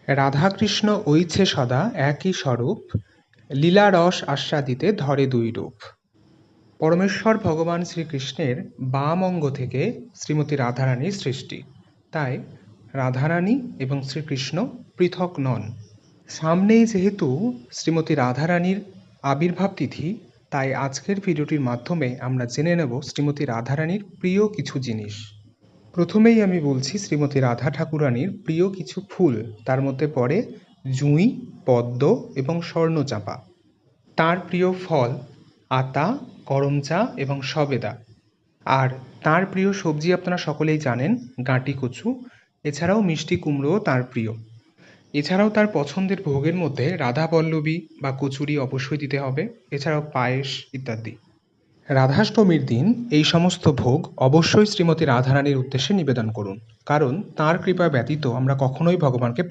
রাধাকৃষ্ণ ঐছে সদা একই স্বরূপ, লীলা রস আস্বাদিতে ধরে দুই রূপ। পরমেশ্বর ভগবান শ্রীকৃষ্ণের বাম অঙ্গ থেকে শ্রীমতী রাধারানীর সৃষ্টি, তাই রাধারানী এবং শ্রীকৃষ্ণ পৃথক নন। সামনেই যেহেতু শ্রীমতী রাধারানীর আবির্ভাব তিথি, তাই আজকের ভিডিওটির মাধ্যমে আমরা জেনে নেব শ্রীমতী রাধারানীর প্রিয় কিছু জিনিস। প্রথমেই আমি বলছি শ্রীমতী রাধা ঠাকুরানীর প্রিয় কিছু ফুল, তার মধ্যে পড়ে জুঁই, পদ্ম এবং স্বর্ণচাঁপা। তার প্রিয় ফল আতা, গরম চা এবং সবেদা। আর তার প্রিয় সবজি আপনারা সকলেই জানেন, গাঁটি কচু। এছাড়াও মিষ্টি কুমড়োও তার প্রিয়। এছাড়াও তার পছন্দের ভোগের মধ্যে রাধা পল্লবী বা কচুরি অবশ্যই দিতে হবে, এছাড়াও পায়েস ইত্যাদি। রাধাষ্টমীর দিন এই সমস্ত ভোগ অবশ্যই শ্রীমতী রাধারানীর উদ্দেশ্যে নিবেদন করুন, কারণ তাঁর কৃপা ব্যতীত আমরা কখনোই ভগবানকে